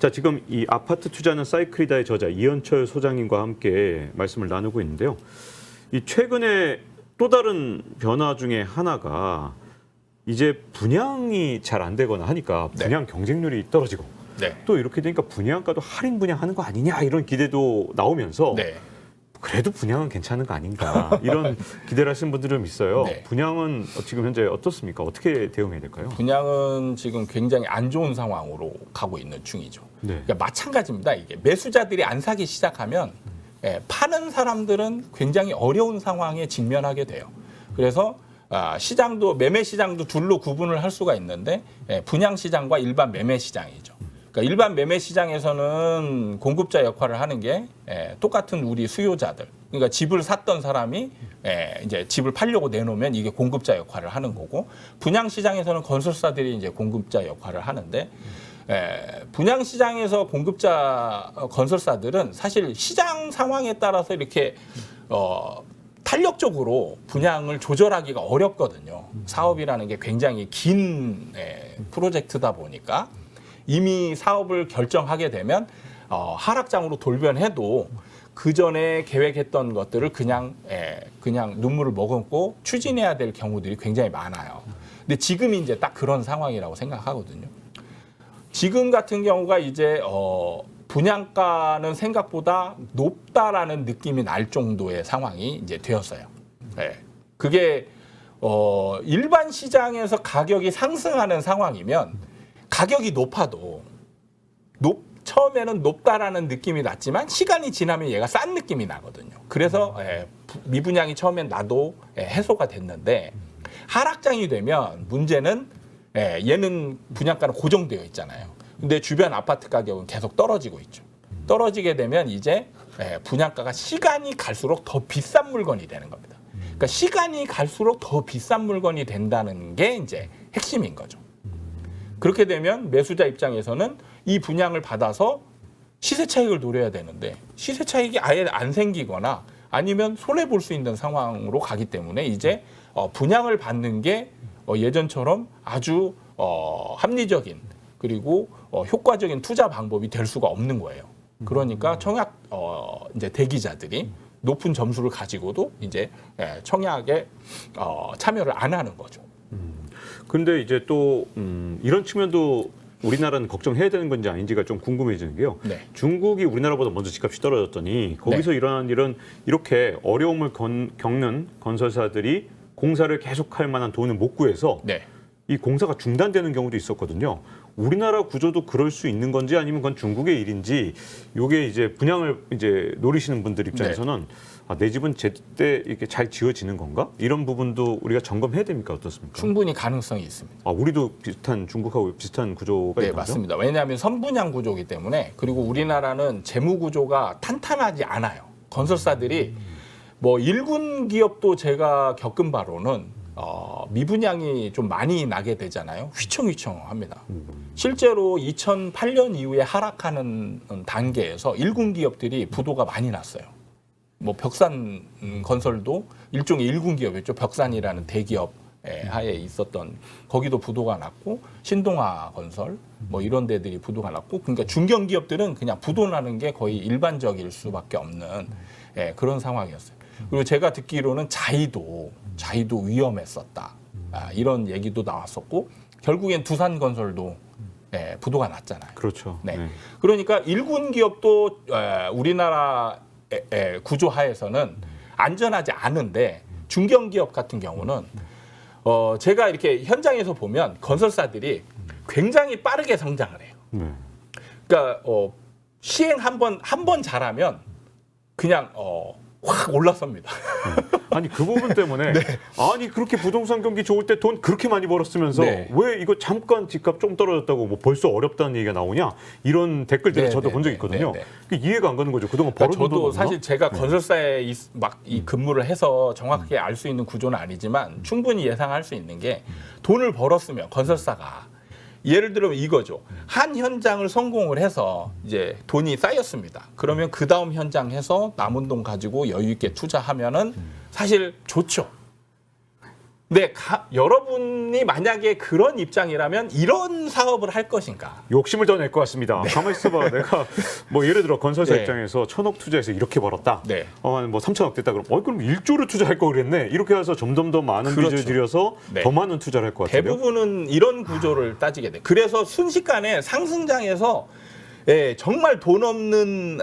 자, 지금 이 아파트 투자는 사이클이다의 저자 이현철 소장님과 함께 말씀을 나누고 있는데요. 이 최근에 또 다른 변화 중에 하나가 이제 분양이 잘 안 되거나 하니까 분양 경쟁률이 떨어지고 또 이렇게 되니까 분양가도 할인 분양하는 거 아니냐 이런 기대도 나오면서 그래도 분양은 괜찮은 거 아닌가 이런 기대를 하시는 분들이 좀 있어요. 분양은 지금 현재 어떻습니까? 어떻게 대응해야 될까요? 분양은 지금 굉장히 안 좋은 상황으로 가고 있는 중이죠. 그러니까 마찬가지입니다. 이게 매수자들이 안 사기 시작하면 파는 사람들은 굉장히 어려운 상황에 직면하게 돼요. 그래서 시장도 매매 시장도 둘로 구분을 할 수가 있는데 분양 시장과 일반 매매 시장이죠. 그러니까 일반 매매 시장에서는 공급자 역할을 하는 게 똑같은 우리 수요자들. 그러니까 집을 샀던 사람이 이제 집을 팔려고 내놓으면 이게 공급자 역할을 하는 거고, 분양 시장에서는 건설사들이 이제 공급자 역할을 하는데, 분양 시장에서 공급자 건설사들은 사실 시장 상황에 따라서 이렇게 탄력적으로 분양을 조절하기가 어렵거든요. 사업이라는 게 굉장히 긴 프로젝트다 보니까 이미 사업을 결정하게 되면 하락장으로 돌변해도 그 전에 계획했던 것들을 그냥 눈물을 머금고 추진해야 될 경우들이 굉장히 많아요. 근데 지금이 이제 딱 그런 상황이라고 생각하거든요. 지금 같은 경우가 이제 분양가는 생각보다 높다라는 느낌이 날 정도의 상황이 이제 되었어요. 그게 일반 시장에서 가격이 상승하는 상황이면 가격이 높아도 처음에는 높다라는 느낌이 났지만 시간이 지나면 얘가 싼 느낌이 나거든요. 그래서 미분양이 처음엔 나도 해소가 됐는데, 하락장이 되면 문제는 얘는 분양가는 고정되어 있잖아요. 근데 주변 아파트 가격은 계속 떨어지고 있죠. 떨어지게 되면 이제 분양가가 시간이 갈수록 더 비싼 물건이 되는 겁니다. 그러니까 시간이 갈수록 더 비싼 물건이 된다는 게 이제 핵심인 거죠. 그렇게 되면 매수자 입장에서는 이 분양을 받아서 시세 차익을 노려야 되는데 시세 차익이 아예 안 생기거나 아니면 손해 볼 수 있는 상황으로 가기 때문에 이제 분양을 받는 게 예전처럼 아주 합리적인 그리고 효과적인 투자 방법이 될 수가 없는 거예요. 그러니까 청약 이제 대기자들이 높은 점수를 가지고도 이제 청약에 참여를 안 하는 거죠. 그런데 이제 또 이런 측면도 우리나라는 걱정해야 되는 건지 아닌지가 좀 궁금해지는 게요. 중국이 우리나라보다 먼저 집값이 떨어졌더니 거기서 일어난 일은 이렇게 어려움을 겪는 건설사들이 공사를 계속할 만한 돈을 못 구해서 이 공사가 중단되는 경우도 있었거든요. 우리나라 구조도 그럴 수 있는 건지 아니면 그건 중국의 일인지, 요게 이제 분양을 이제 노리시는 분들 입장에서는 내 집은 제때 이렇게 잘 지어지는 건가? 이런 부분도 우리가 점검해야 됩니까? 어떻습니까? 충분히 가능성이 있습니다. 우리도 중국하고 비슷한 구조가 있는 거죠? 맞습니다. 왜냐하면 선분양 구조이기 때문에, 그리고 우리나라는 재무 구조가 탄탄하지 않아요. 건설사들이 뭐 일군 기업도 제가 겪은 바로는 미분양이 좀 많이 나게 되잖아요. 휘청휘청합니다. 실제로 2008년 이후에 하락하는 단계에서 일군 기업들이 부도가 많이 났어요. 뭐 벽산 건설도 일종의 일군 기업이었죠. 벽산이라는 대기업 하에 있었던, 거기도 부도가 났고, 신동아 건설 뭐 이런 데들이 부도가 났고, 그러니까 중견 기업들은 그냥 부도 나는 게 거의 일반적일 수밖에 없는 그런 상황이었어요. 그리고 제가 듣기로는 자이도 위험했었다. 이런 얘기도 나왔었고, 결국엔 두산건설도 부도가 났잖아요. 그렇죠. 그러니까 일군 기업도 우리나라 구조하에서는 안전하지 않은데, 중견 기업 같은 경우는 제가 이렇게 현장에서 보면 건설사들이 굉장히 빠르게 성장을 해요. 그러니까 시행 한 번 잘하면 그냥 확 올라섭니다. 아니 그 부분 때문에 아니 그렇게 부동산 경기 좋을 때 돈 그렇게 많이 벌었으면서 왜 이거 잠깐 집값 좀 떨어졌다고 뭐 벌써 어렵다는 얘기가 나오냐, 이런 댓글들을 저도 본 적이 있거든요. 이해가 안 가는 거죠. 그동안 벌어둔 돈 저도 사실 제가 건설사에 막 이 근무를 해서 정확하게 알 수 있는 구조는 아니지만 충분히 예상할 수 있는 게, 돈을 벌었으면 건설사가 예를 들면 이거죠. 한 현장을 성공을 해서 이제 돈이 쌓였습니다. 그러면 그 다음 현장 해서 남은 돈 가지고 여유 있게 투자하면은 사실 좋죠. 근데 여러분이 만약에 그런 입장이라면 이런 사업을 할 것인가? 욕심을 더 낼 것 같습니다. 가만히 있어봐. 내가 뭐 예를 들어 건설사 네. 입장에서 1,000억 투자해서 이렇게 벌었다. 네. 뭐 3,000억 됐다. 그럼 1조를 투자할 거 그랬네. 이렇게 해서 점점 더 많은 그렇죠. 빚을 들여서 네. 더 많은 투자를 할 것 같아요. 대부분은 이런 구조를 따지게 돼. 그래서 순식간에 상승장에서 정말 돈 없는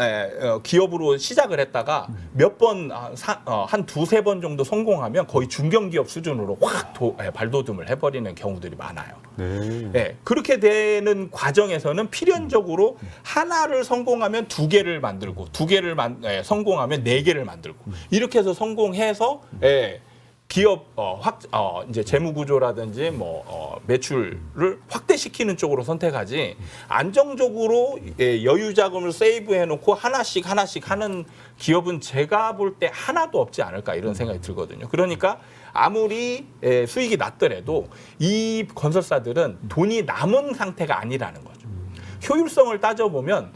기업으로 시작을 했다가 몇 번, 한 두세 번 정도 성공하면 거의 중견기업 수준으로 확 발돋움을 해버리는 경우들이 많아요. 네. 그렇게 되는 과정에서는 필연적으로 하나를 성공하면 두 개를 만들고 두 개를 성공하면 네 개를 만들고 이렇게 해서 성공해서 기업 이제 재무 구조라든지 매출을 확대시키는 쪽으로 선택하지 안정적으로 여유 자금을 세이브해 놓고 하나씩 하는 기업은 제가 볼 때 하나도 없지 않을까 이런 생각이 들거든요. 그러니까 아무리 수익이 낮더라도 이 건설사들은 돈이 남은 상태가 아니라는 거죠. 효율성을 따져보면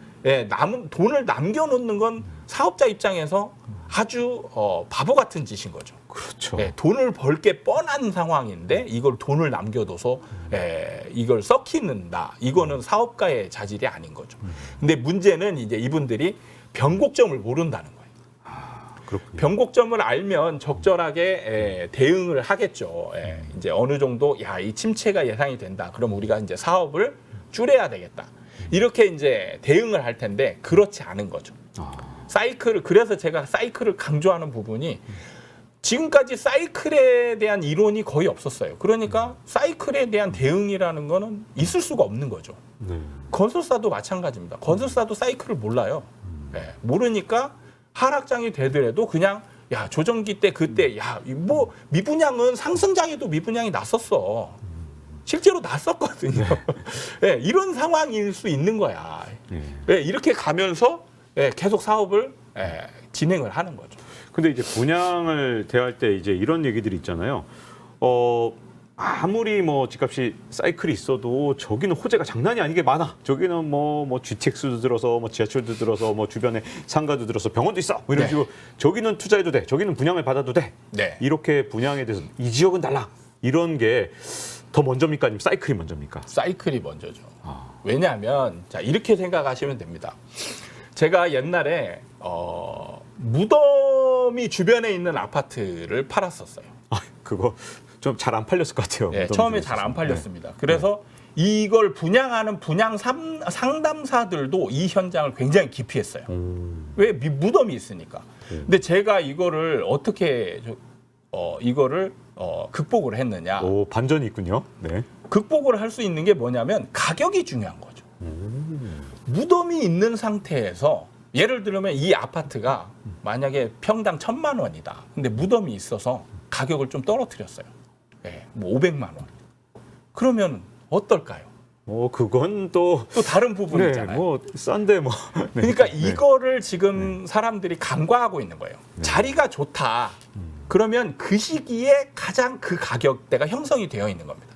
남은 돈을 남겨놓는 건 사업자 입장에서 아주 바보 같은 짓인 거죠. 그렇죠. 돈을 벌 게 뻔한 상황인데 이걸 돈을 남겨둬서 이걸 썩히는다. 이거는 사업가의 자질이 아닌 거죠. 근데 문제는 이제 이분들이 변곡점을 모른다는 거예요. 그렇군요. 변곡점을 알면 적절하게 대응을 하겠죠. 이제 어느 정도 이 침체가 예상이 된다. 그럼 우리가 이제 사업을 줄여야 되겠다. 이렇게 이제 대응을 할 텐데 그렇지 않은 거죠. 사이클을 그래서 제가 사이클을 강조하는 부분이 지금까지 사이클에 대한 이론이 거의 없었어요. 그러니까 사이클에 대한 대응이라는 거는 있을 수가 없는 거죠. 네. 건설사도 마찬가지입니다. 건설사도 사이클을 몰라요. 모르니까 하락장이 되더라도 그냥 조정기 때 그때 뭐 미분양은 상승장에도 미분양이 났었어. 실제로 났었거든요. 이런 상황일 수 있는 거야. 이렇게 가면서 계속 사업을 진행을 하는 거죠. 근데 이제 분양을 대할 때 이제 이런 얘기들이 있잖아요. 아무리 뭐 집값이 사이클이 있어도 저기는 호재가 장난이 아니게 많아. 저기는 뭐 GTX도 들어서 뭐 지하철도 들어서 뭐 주변에 상가도 들어서 병원도 있어. 뭐 이런 식으로 저기는 투자해도 돼. 저기는 분양을 받아도 돼. 이렇게 분양에 대해서 이 지역은 달라. 이런 게 더 먼저입니까? 아니면 사이클이 먼저입니까? 사이클이 먼저죠. 왜냐하면 이렇게 생각하시면 됩니다. 제가 옛날에 무덤이 주변에 있는 아파트를 팔았었어요. 그거 좀 잘 안 팔렸을 것 같아요. 처음에 잘 안 팔렸습니다. 그래서 이걸 분양하는 분양 상담사들도 이 현장을 굉장히 기피했어요. 왜? 무덤이 있으니까. 근데 제가 이거를 어떻게 이거를 극복을 했느냐. 반전이 있군요. 네. 극복을 할 수 있는 게 뭐냐면 가격이 중요한 거죠. 무덤이 있는 상태에서 예를 들면 이 아파트가 만약에 평당 1,000만 원이다. 근데 무덤이 있어서 가격을 좀 떨어뜨렸어요. 뭐 500만 원. 그러면 어떨까요? 그건 또 다른 부분이잖아요. 뭐 싼데 뭐. 그러니까 이거를 지금 사람들이 간과하고 있는 거예요. 자리가 좋다. 그러면 그 시기에 가장 그 가격대가 형성이 되어 있는 겁니다.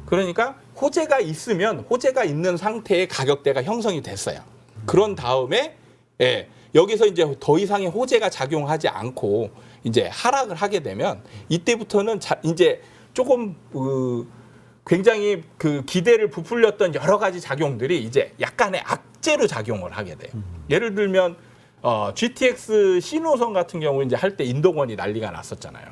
그러니까 호재가 있으면 호재가 있는 상태의 가격대가 형성이 됐어요. 그런 다음에 여기서 이제 더 이상의 호재가 작용하지 않고 이제 하락을 하게 되면 이때부터는 이제 조금 굉장히 그 기대를 부풀렸던 여러 가지 작용들이 이제 약간의 악재로 작용을 하게 돼요. 예를 들면 GTX 신호선 같은 경우 이제 할 때 인도건이 난리가 났었잖아요.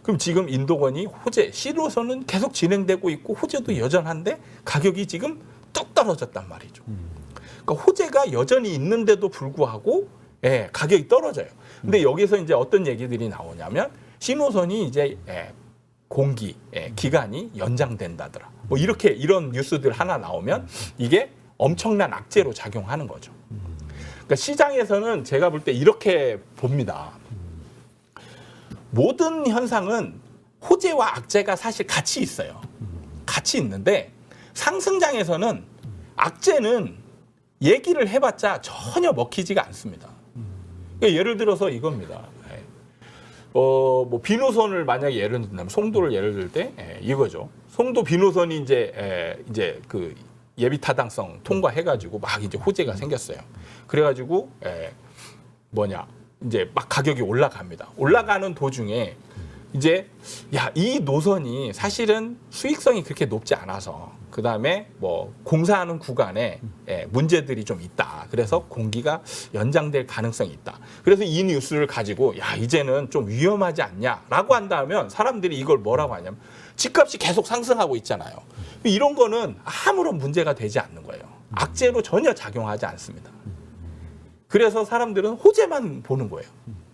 그럼 지금 인도건이 신호선은 계속 진행되고 있고 호재도 여전한데 가격이 지금 뚝 떨어졌단 말이죠. 그러니까 호재가 여전히 있는데도 불구하고 가격이 떨어져요. 근데 여기서 이제 어떤 얘기들이 나오냐면 신호선이 이제 기간이 연장된다더라. 뭐 이런 뉴스들 하나 나오면 이게 엄청난 악재로 작용하는 거죠. 그러니까 시장에서는 제가 볼 때 이렇게 봅니다. 모든 현상은 호재와 악재가 사실 같이 있어요. 같이 있는데 상승장에서는 악재는 얘기를 해봤자 전혀 먹히지가 않습니다. 그러니까 예를 들어서 이겁니다. 뭐 비노선을 만약에 예를 든다면 송도를 예를 들 때 이거죠. 송도 비노선이 이제 그 예비 타당성 통과해가지고 막 이제 호재가 생겼어요. 그래가지고 이제 막 가격이 올라갑니다. 올라가는 도중에 이제 이 노선이 사실은 수익성이 그렇게 높지 않아서 그다음에 뭐 공사하는 구간에 문제들이 좀 있다. 그래서 공기가 연장될 가능성이 있다. 그래서 이 뉴스를 가지고 이제는 좀 위험하지 않냐라고 한다면 사람들이 이걸 뭐라고 하냐면 집값이 계속 상승하고 있잖아요. 이런 거는 아무런 문제가 되지 않는 거예요. 악재로 전혀 작용하지 않습니다. 그래서 사람들은 호재만 보는 거예요.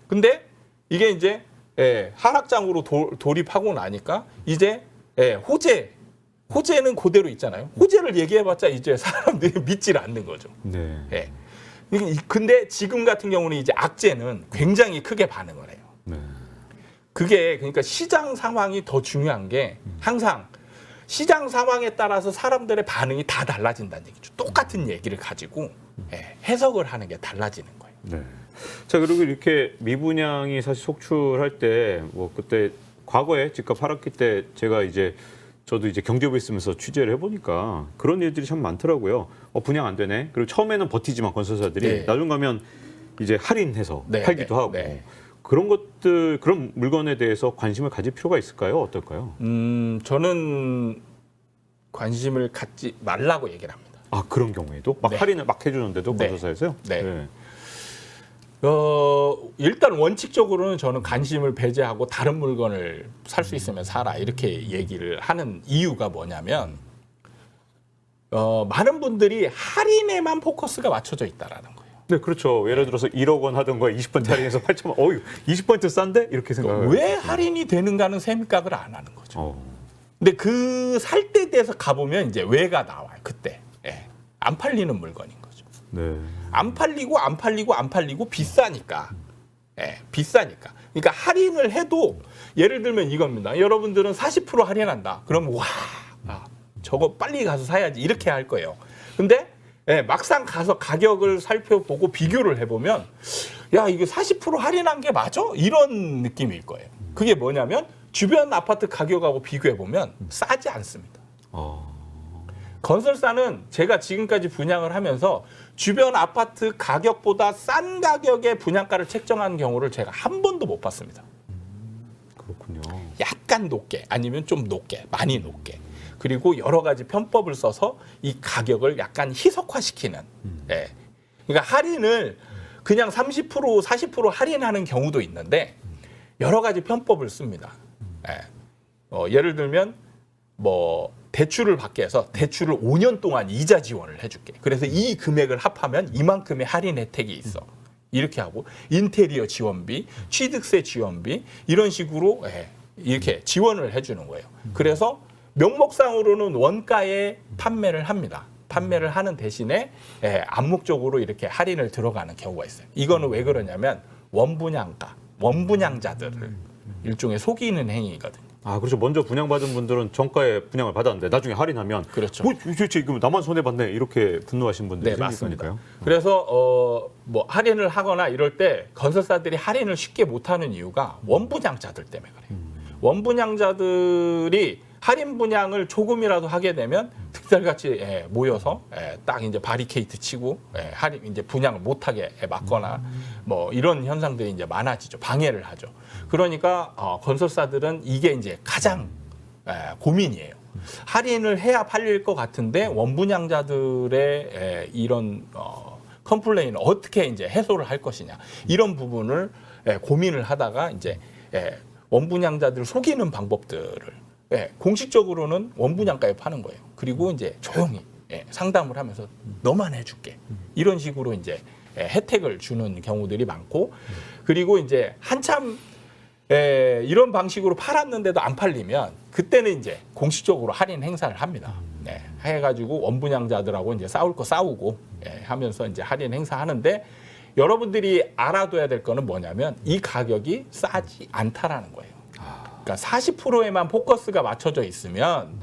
근데 이게 이제 하락장으로 돌입하고 나니까 이제 호재는 그대로 있잖아요. 호재를 얘기해봤자 이제 사람들이 믿질 않는 거죠. 네. 근데 지금 같은 경우는 이제 악재는 굉장히 크게 반응을 해요. 네. 그게 그러니까 시장 상황이 더 중요한 게 항상 시장 상황에 따라서 사람들의 반응이 다 달라진다는 얘기죠. 똑같은 얘기를 가지고 해석을 하는 게 달라지는 거예요. 네. 자, 그리고 이렇게 미분양이 사실 속출할 때 뭐 그때 과거에 집값 하락기 때 제가 저도 이제 경제부에 있으면서 취재를 해보니까 그런 일들이 참 많더라고요. 분양 안 되네. 그리고 처음에는 버티지만 건설사들이 나중 가면 이제 할인해서 팔기도 하고 그런 것들 그런 물건에 대해서 관심을 가질 필요가 있을까요? 어떨까요? 저는 관심을 갖지 말라고 얘기를 합니다. 아, 그런 경우에도 막 할인을 막 해주는데도 건설사에서요? 네. 일단 원칙적으로는 저는 관심을 배제하고 다른 물건을 살 수 있으면 사라 이렇게 얘기를 하는 이유가 뭐냐면 많은 분들이 할인에만 포커스가 맞춰져 있다라는 거예요. 네, 그렇죠. 예를 들어서 1억 원 하던 거에 20% 할인해서 8천만 원. 20% 싼데? 이렇게 생각해요. 왜 할인이 되는가는 세밀각을 안 하는 거죠. 근데 그 살 때 돼서 가보면 이제 왜가 나와요. 그때. 안 팔리는 물건인 거죠. 네. 안 팔리고 비싸니까. 비싸니까. 그러니까 할인을 해도 예를 들면 이겁니다. 여러분들은 40% 할인한다. 그러면 저거 빨리 가서 사야지 이렇게 할 거예요. 근데 막상 가서 가격을 살펴보고 비교를 해보면 이게 40% 할인한 게 맞아? 이런 느낌일 거예요. 그게 뭐냐면 주변 아파트 가격하고 비교해보면 싸지 않습니다. 건설사는 제가 지금까지 분양을 하면서 주변 아파트 가격보다 싼 가격의 분양가를 책정한 경우를 제가 한 번도 못 봤습니다. 그렇군요. 약간 높게 아니면 좀 높게 많이 높게 그리고 여러 가지 편법을 써서 이 가격을 약간 희석화시키는 그러니까 할인을 그냥 30% 40% 할인하는 경우도 있는데 여러 가지 편법을 씁니다. 예를 들면 뭐 대출을 받게 해서 대출을 5년 동안 이자 지원을 해줄게. 그래서 이 금액을 합하면 이만큼의 할인 혜택이 있어. 이렇게 하고 인테리어 지원비, 취득세 지원비 이런 식으로 이렇게 지원을 해주는 거예요. 그래서 명목상으로는 원가에 판매를 합니다. 판매를 하는 대신에 암묵적으로 이렇게 할인을 들어가는 경우가 있어요. 이거는 왜 그러냐면 원분양자들을 일종의 속이는 행위거든요. 아, 그렇죠. 먼저 분양받은 분들은 정가에 분양을 받았는데 나중에 할인하면 그렇죠. 지금 나만 손해봤네 이렇게 분노하신 분들이 생길 거니까요. 그래서 뭐 할인을 하거나 이럴 때 건설사들이 할인을 쉽게 못하는 이유가 원분양자들 때문에 그래요. 원분양자들이 할인 분양을 조금이라도 하게 되면 득달같이 모여서 딱 이제 바리케이트 치고 할인 이제 분양을 못하게 막거나 뭐 이런 현상들이 이제 많아지죠. 방해를 하죠. 그러니까 건설사들은 이게 이제 가장 고민이에요. 할인을 해야 팔릴 것 같은데 원분양자들의 이런 컴플레인을 어떻게 이제 해소를 할 것이냐 이런 부분을 고민을 하다가 이제 원분양자들을 속이는 방법들을 공식적으로는 원분양가에 파는 거예요. 그리고 이제 조용히 상담을 하면서 너만 해줄게 이런 식으로 이제 혜택을 주는 경우들이 많고 그리고 이제 한참 이런 방식으로 팔았는데도 안 팔리면 그때는 이제 공식적으로 할인 행사를 합니다. 해가지고 원분양자들하고 이제 싸울 거 싸우고 하면서 이제 할인 행사하는데 여러분들이 알아둬야 될 거는 뭐냐면 이 가격이 싸지 않다라는 거예요. 그러니까 40%에만 포커스가 맞춰져 있으면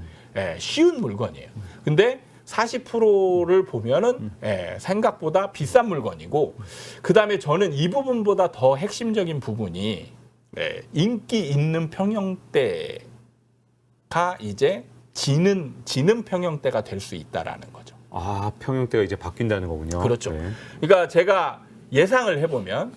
쉬운 물건이에요. 근데 40%를 보면은 생각보다 비싼 물건이고 그다음에 저는 이 부분보다 더 핵심적인 부분이 인기 있는 평형대가 이제 지는 평형대가 될 수 있다라는 거죠. 아, 평형대가 이제 바뀐다는 거군요. 그렇죠. 그러니까 제가 예상을 해보면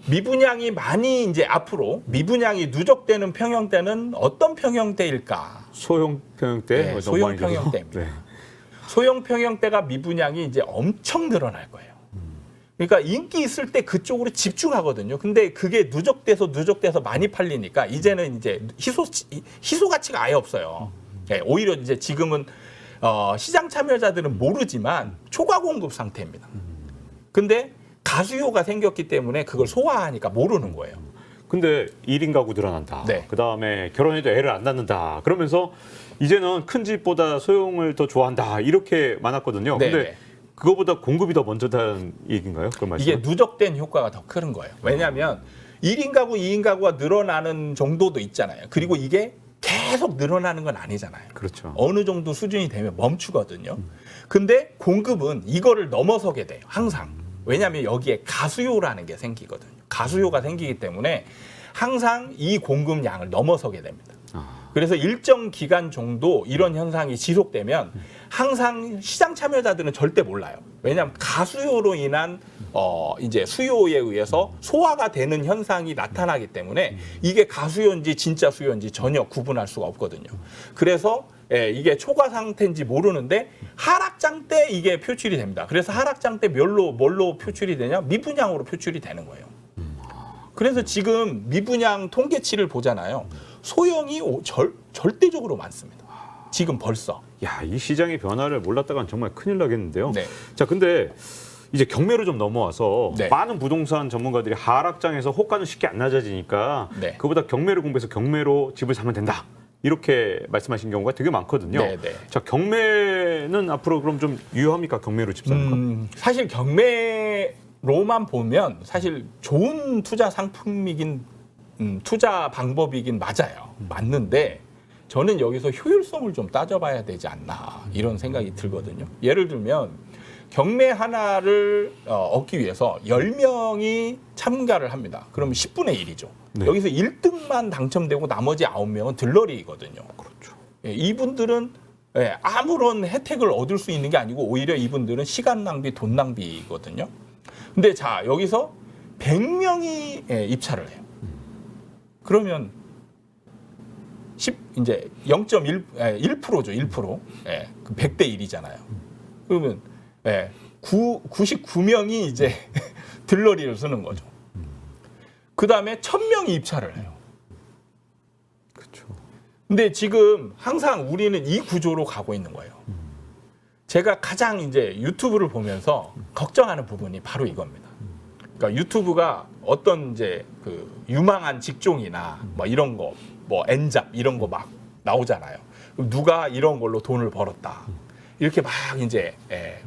미분양이 많이 이제 앞으로 미분양이 누적되는 평형대는 어떤 평형대일까? 소형 평형대, 네, 소형 평형대입니다. 네. 소형 평형대가 미분양이 이제 엄청 늘어날 거예요. 그러니까 인기 있을 때 그쪽으로 집중하거든요. 근데 그게 누적돼서 많이 팔리니까 이제는 이제 희소 가치가 아예 없어요. 오히려 이제 지금은 시장 참여자들은 모르지만 초과 공급 상태입니다. 근데 가수요가 생겼기 때문에 그걸 소화하니까 모르는 거예요. 근데 1인 가구 늘어난다. 네. 그다음에 결혼해도 애를 안 낳는다. 그러면서 이제는 큰 집보다 소형을 더 좋아한다. 이렇게 많았거든요. 네, 근데 네. 그거보다 공급이 더 먼저다는 얘기인가요? 그런 말씀? 이게 누적된 효과가 더 큰 거예요. 왜냐하면 1인 가구, 2인 가구가 늘어나는 정도도 있잖아요. 그리고 이게 계속 늘어나는 건 아니잖아요. 그렇죠. 어느 정도 수준이 되면 멈추거든요. 근데 공급은 이거를 넘어서게 돼요. 항상. 왜냐하면 여기에 가수요라는 게 생기거든요. 가수요가 생기기 때문에 항상 이 공급량을 넘어서게 됩니다. 그래서 일정 기간 정도 이런 현상이 지속되면 항상 시장 참여자들은 절대 몰라요. 왜냐하면 가수요로 인한 이제 수요에 의해서 소화가 되는 현상이 나타나기 때문에 이게 가수요인지 진짜 수요인지 전혀 구분할 수가 없거든요. 그래서 이게 초과 상태인지 모르는데 하락장 때 이게 표출이 됩니다. 그래서 하락장 때 뭘로 표출이 되냐? 미분양으로 표출이 되는 거예요. 그래서 지금 미분양 통계치를 보잖아요. 소형이 절대적으로 많습니다. 지금 벌써. 야, 이 시장의 변화를 몰랐다간 정말 큰일 나겠는데요. 네. 자, 근데 이제 경매로 좀 넘어와서 네. 많은 부동산 전문가들이 하락장에서 호가는 쉽게 안 낮아지니까 네. 그보다 경매를 공부해서 경매로 집을 사면 된다. 이렇게 말씀하신 경우가 되게 많거든요. 네, 네. 자, 경매는 앞으로 그럼 좀 유효합니까? 경매로 집 사는 건? 사실 경매로만 보면 사실 좋은 투자 상품이긴 투자 방법이긴 맞아요. 맞는데 저는 여기서 효율성을 좀 따져봐야 되지 않나 이런 생각이 들거든요. 예를 들면 경매 하나를 얻기 위해서 10명이 참가를 합니다. 그러면 10분의 1이죠. 네. 여기서 1등만 당첨되고 나머지 9명은 들러리거든요. 그렇죠. 이분들은 아무런 혜택을 얻을 수 있는 게 아니고 오히려 이분들은 시간 낭비, 돈 낭비거든요. 근데 자, 여기서 100명이 입찰을 해요. 그러면 이제 1%죠, 1%. 예, 100대 1이잖아요. 그러면 99명이 이제 들러리를 쓰는 거죠. 그 다음에 1000명이 입찰을 해요. 그렇죠. 근데 지금 항상 우리는 이 구조로 가고 있는 거예요. 제가 가장 이제 유튜브를 보면서 걱정하는 부분이 바로 이겁니다. 그러니까 유튜브가 어떤 이제 그 유망한 직종이나 뭐 이런 거, 뭐 엔잡 이런 거 막 나오잖아요. 그럼 누가 이런 걸로 돈을 벌었다. 이렇게 막 이제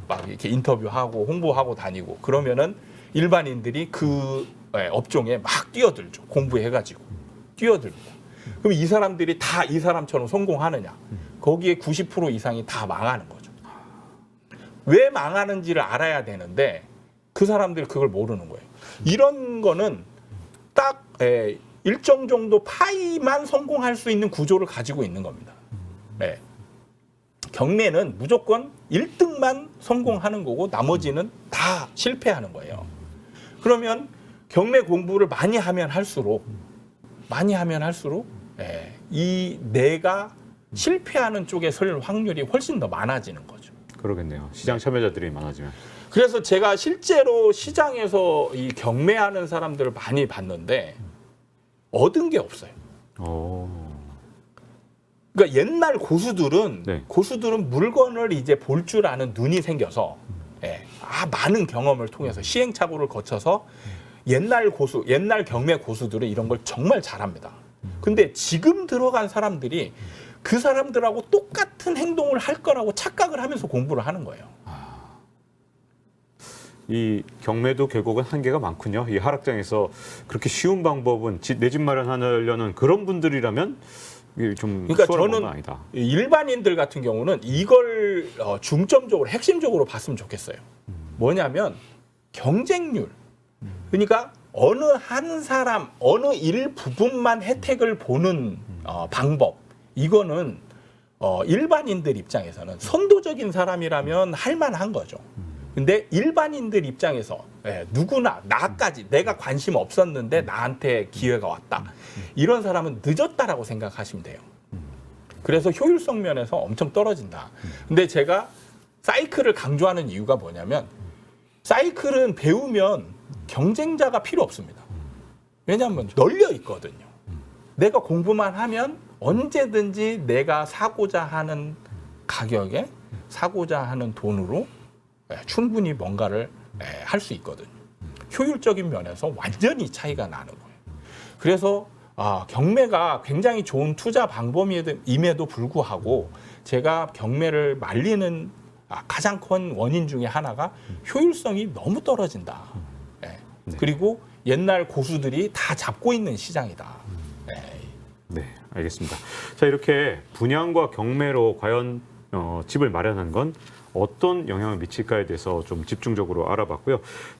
막 이렇게 인터뷰하고 홍보하고 다니고 그러면은 일반인들이 그 업종에 막 뛰어들죠. 공부해가지고 뛰어듭니다. 그럼 이 사람들이 다 이 사람처럼 성공하느냐? 거기에 90% 이상이 다 망하는 거죠. 왜 망하는지를 알아야 되는데 그 사람들이 그걸 모르는 거예요. 이런 거는 딱 일정 정도 파이만 성공할 수 있는 구조를 가지고 있는 겁니다. 경매는 무조건 1등만 성공하는 거고 나머지는 다 실패하는 거예요. 그러면 경매 공부를 많이 하면 할수록 이 내가 실패하는 쪽에 설 확률이 훨씬 더 많아지는 거죠. 그러겠네요. 시장 참여자들이 많아지면. 그래서 제가 실제로 시장에서 이 경매하는 사람들을 많이 봤는데 얻은 게 없어요. 그러니까 옛날 고수들은 물건을 이제 볼 줄 아는 눈이 생겨서 많은 경험을 통해서 시행착오를 거쳐서 옛날 경매 고수들은 이런 걸 정말 잘합니다. 근데 지금 들어간 사람들이 그 사람들하고 똑같은 행동을 할 거라고 착각을 하면서 공부를 하는 거예요. 이 경매도 결국은 한계가 많군요. 이 하락장에서 그렇게 쉬운 방법은 내 집 마련하려는 그런 분들이라면 좀 그러니까 수월한 저는 건 아니다. 일반인들 같은 경우는 이걸 중점적으로 핵심적으로 봤으면 좋겠어요. 뭐냐면 경쟁률. 그러니까 어느 한 사람 어느 일부분만 혜택을 보는 방법. 이거는 일반인들 입장에서는 선도적인 사람이라면 할 만한 거죠. 근데 일반인들 입장에서 누구나 나까지 내가 관심 없었는데 나한테 기회가 왔다. 이런 사람은 늦었다라고 생각하시면 돼요. 그래서 효율성 면에서 엄청 떨어진다. 근데 제가 사이클을 강조하는 이유가 뭐냐면 사이클은 배우면 경쟁자가 필요 없습니다. 왜냐하면 널려 있거든요. 내가 공부만 하면 언제든지 내가 사고자 하는 가격에 사고자 하는 돈으로 충분히 뭔가를 할 수 있거든요. 효율적인 면에서 완전히 차이가 나는 거예요. 그래서 경매가 굉장히 좋은 투자 방법임에도 불구하고 제가 경매를 말리는 가장 큰 원인 중에 하나가 효율성이 너무 떨어진다. 네. 그리고 옛날 고수들이 다 잡고 있는 시장이다. 네, 알겠습니다. 자, 이렇게 분양과 경매로 과연 집을 마련한 건 어떤 영향을 미칠까에 대해서 좀 집중적으로 알아봤고요.